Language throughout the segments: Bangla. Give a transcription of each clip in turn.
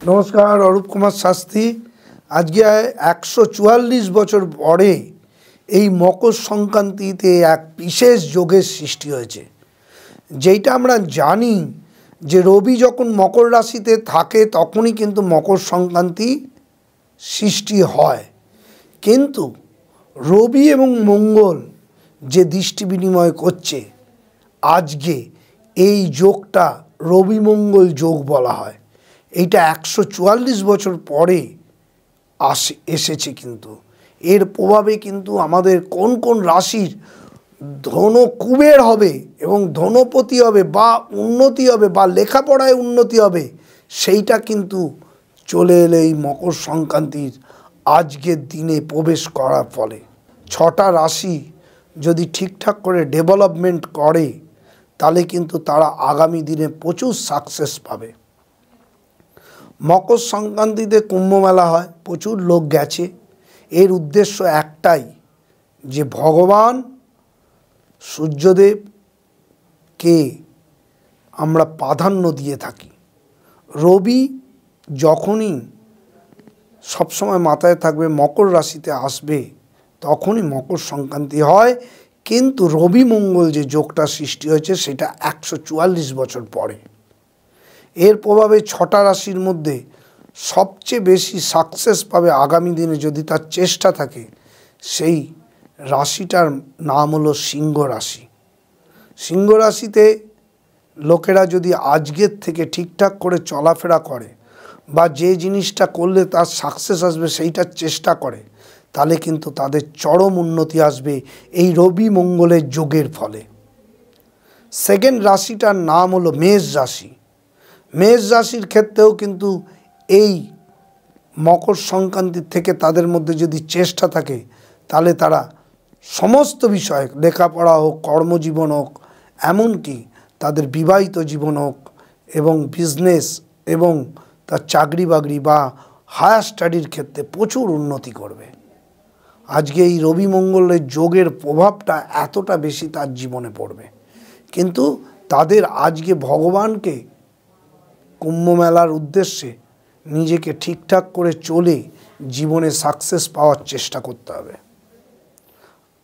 নমস্কার, অরূপ কুমার শাস্ত্রী। আজকে 144 বছর পরে এই মকর সংক্রান্তিতে এক বিশেষ যোগের সৃষ্টি হয়েছে। যেইটা আমরা জানি যে রবি যখন মকর রাশিতে থাকে তখনই কিন্তু মকর সংক্রান্তি সৃষ্টি হয়, কিন্তু রবি এবং মঙ্গল যে দৃষ্টি বিনিময় করছে, আজকে এই যোগটা রবি মঙ্গল যোগ বলা হয়। এইটা 144 বছর পরে এসেছে, কিন্তু এর প্রভাবে কিন্তু আমাদের কোন কোন রাশির ধন কুবের হবে এবং ধনপতি হবে বা উন্নতি হবে বা লেখাপড়ায় উন্নতি হবে, সেইটা কিন্তু চলে এলে এই মকর সংক্রান্তির আজকের দিনে প্রবেশ করার ফলে। 6টা রাশি যদি ঠিকঠাক করে ডেভেলপমেন্ট করে তাহলে কিন্তু তারা আগামী দিনে প্রচুর সাকসেস পাবে। মকর সংক্রান্তিতে কুম্ভ মেলা হয়, প্রচুর লোক গেছে। এর উদ্দেশ্য একটাই, যে ভগবান সূর্যদেবকে আমরা প্রাধান্য দিয়ে থাকি। রবি যখনই সবসময় মাথায় থাকবে মকর রাশিতে আসবে, তখনই মকর সংক্রান্তি হয়। কিন্তু রবি মঙ্গল যে যোগটা সৃষ্টি হয়েছে সেটা 144 বছর পরে। এর প্রভাবে 6টা রাশির মধ্যে সবচেয়ে বেশি সাকসেস পাবে আগামী দিনে, যদি তার চেষ্টা থাকে। সেই রাশিটার নাম হলো সিংহ রাশি। সিংহ রাশিতে লোকেরা যদি আজকের থেকে ঠিকঠাক করে চলাফেরা করে বা যে জিনিসটা করলে তার সাকসেস আসবে সেইটার চেষ্টা করে, তাহলে কিন্তু তাদের চরম উন্নতি আসবে এই রবি মঙ্গলের যোগের ফলে। সেকেন্ড রাশিটার নাম হলো মেষ রাশি। মেষ রাশির ক্ষেত্রেও কিন্তু এই মকর সংক্রান্তির থেকে তাদের মধ্যে যদি চেষ্টা থাকে, তাহলে তারা সমস্ত বিষয়ে, লেখাপড়া হোক, কর্মজীবন হোক, এমনকি তাদের বিবাহিত জীবন হোক এবং বিজনেস এবং তার চাকরি বাকরি বা হায়ার স্টাডির ক্ষেত্রে প্রচুর উন্নতি করবে। আজকে এই রবি মঙ্গলের যোগের প্রভাবটা এতটা বেশি তার জীবনে পড়বে। কিন্তু তাদের আজকে ভগবানকে কুম্ভ মেলার উদ্দেশ্যে নিজেকে ঠিকঠাক করে চলে জীবনে সাকসেস পাওয়ার চেষ্টা করতে হবে।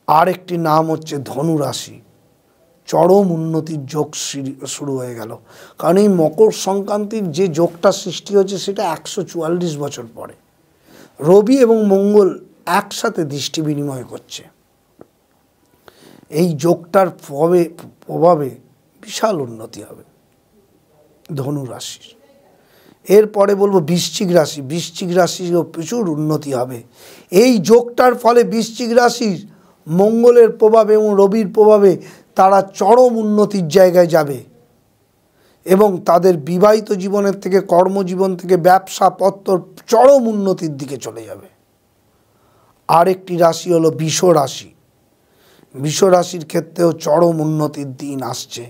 আর একটি নাম হচ্ছে ধনু রাশি। চরম উন্নতির যোগ শুরু হয়ে গেল, কারণ এই মকর সংক্রান্তির যে যোগটা সৃষ্টি হয়েছে সেটা 144 বছর পরে। রবি এবং মঙ্গল একসাথে দৃষ্টি বিনিময় করছে। এই যোগটার প্রভাবে বিশাল উন্নতি হবে ধনু রাশির। এরপরে বলবো বৃশ্চিক রাশি। বৃশ্চিক রাশিরও প্রচুর উন্নতি হবে এই যোগটার ফলে। বৃশ্চিক রাশির মঙ্গলের প্রভাবে এবং রবির প্রভাবে তারা চরম উন্নতির জায়গায় যাবে এবং তাদের বিবাহিত জীবনের থেকে, কর্মজীবন থেকে, ব্যবসা পত্র চরম উন্নতির দিকে চলে যাবে। আরেকটি রাশি হলো বৃষ রাশি। বৃষ রাশির ক্ষেত্রেও চরম উন্নতির দিন আসছে।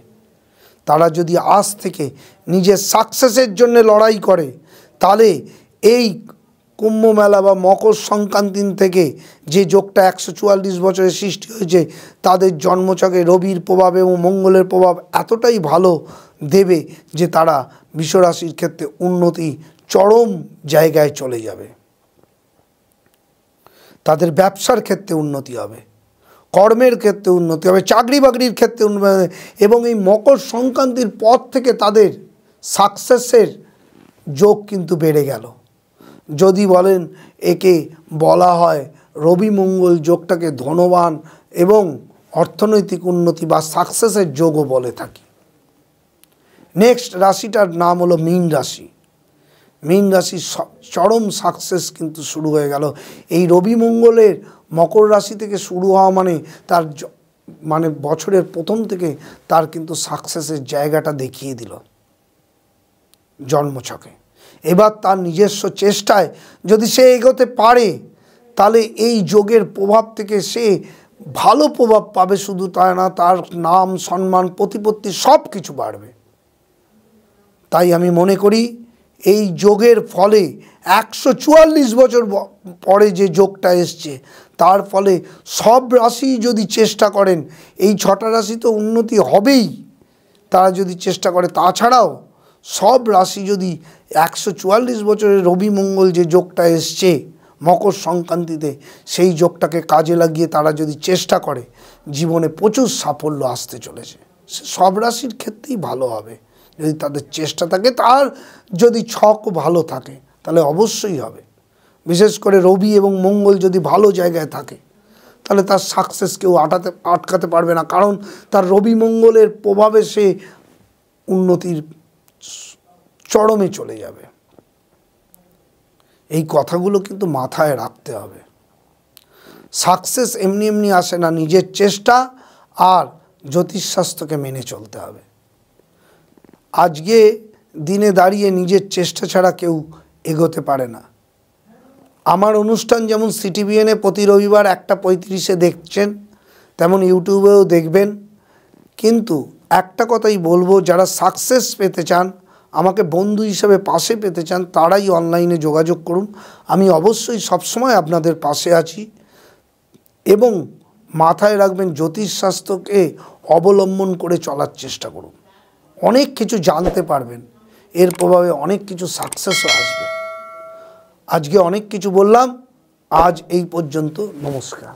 তারা যদি আজ থেকে নিজের সাকসেসের জন্য লড়াই করে, তাহলে এই কুম্ভ মেলা বা মকর সংক্রান্তি থেকে যে যোগটা 144 বছরের সৃষ্টি হয়েছে, তাদের জন্মছকে রবির প্রভাব এবং মঙ্গলের প্রভাব এতটাই ভালো দেবে যে তারা বৃষ রাশির ক্ষেত্রে উন্নতি চরম জায়গায় চলে যাবে। তাদের ব্যবসার ক্ষেত্রে উন্নতি হবে, কর্মের ক্ষেত্রে উন্নতি হবে, চাকরি বাকরির ক্ষেত্রে উন্নতি হবে এবং এই মকর সংক্রান্তির পর থেকে তাদের সাকসেসের যোগ কিন্তু বেড়ে গেল। যদি বলেন, একে বলা হয় রবি মঙ্গল যোগটাকে ধনবান এবং অর্থনৈতিক উন্নতি বা সাকসেসের যোগও বলে থাকি। নেক্সট রাশিটার নাম হলো মীন রাশি। মীন রাশির চরম সাকসেস কিন্তু শুরু হয়ে গেল। এই রবি মঙ্গলের মকর রাশি থেকে শুরু হওয়া তার বছরের প্রথম থেকে তার কিন্তু সাকসেসের জায়গাটা দেখিয়ে দিল জন্মছকে। এবার তার নিজস্ব চেষ্টায় যদি সে এগোতে পারে, তাহলে এই যোগের প্রভাব থেকে সে ভালো প্রভাব পাবে। শুধু তাই না, তার নাম, সম্মান, প্রতিপত্তি সব কিছু বাড়বে। তাই আমি মনে করি এই যোগের ফলে 144 বছর পরে যে যোগটা এসছে, তার ফলে সব রাশি যদি চেষ্টা করেন, এই 6টা রাশি তো উন্নতি হবেই, তারা যদি চেষ্টা করে। তাছাড়াও সব রাশি যদি 144 বছরের রবি মঙ্গল যে যোগটা এসছে মকর সংক্রান্তিতে, সেই যোগটাকে কাজে লাগিয়ে তারা যদি চেষ্টা করে, জীবনে প্রচুর সাফল্য আসতে চলেছে। সব রাশির ক্ষেত্রেই ভালো হবে যদি তাদের চেষ্টা থাকে, তার যদি ছক ভালো থাকে তাহলে অবশ্যই হবে। বিশেষ করে রবি এবং মঙ্গল যদি ভালো জায়গায় থাকে তাহলে তার সাকসেস কেউ আটকাতে পারবে না, কারণ তার রবি মঙ্গলের প্রভাবে সে উন্নতির চরমে চলে যাবে। এই কথাগুলো কিন্তু মাথায় রাখতে হবে। সাকসেস এমনি এমনি আসে না, নিজের চেষ্টা আর জ্যোতিষশাস্ত্রকে মেনে চলতে হবে। আজকে দিনে দাঁড়িয়ে নিজের চেষ্টা ছাড়া কেউ এগোতে পারে না। আমার অনুষ্ঠান যেমন সিটিভিএনে প্রতি রবিবার 1:35-এ দেখছেন, তেমন ইউটিউবেও দেখবেন। কিন্তু একটা কথাই বলবো, যারা সাকসেস পেতে চান, আমাকে বন্ধু হিসেবে পাশে পেতে চান, তারাই অনলাইনে যোগাযোগ করুন। আমি অবশ্যই সবসময় আপনাদের পাশে আছি। এবং মাথায় রাখবেন, জ্যোতিষশাস্ত্রকে অবলম্বন করে চলার চেষ্টা করুন। অনেক কিছু জানতে পারবেন, এর প্রভাবে অনেক কিছু সাকসেসও আসবে। আজকে অনেক কিছু বললাম, আজ এই পর্যন্ত। নমস্কার।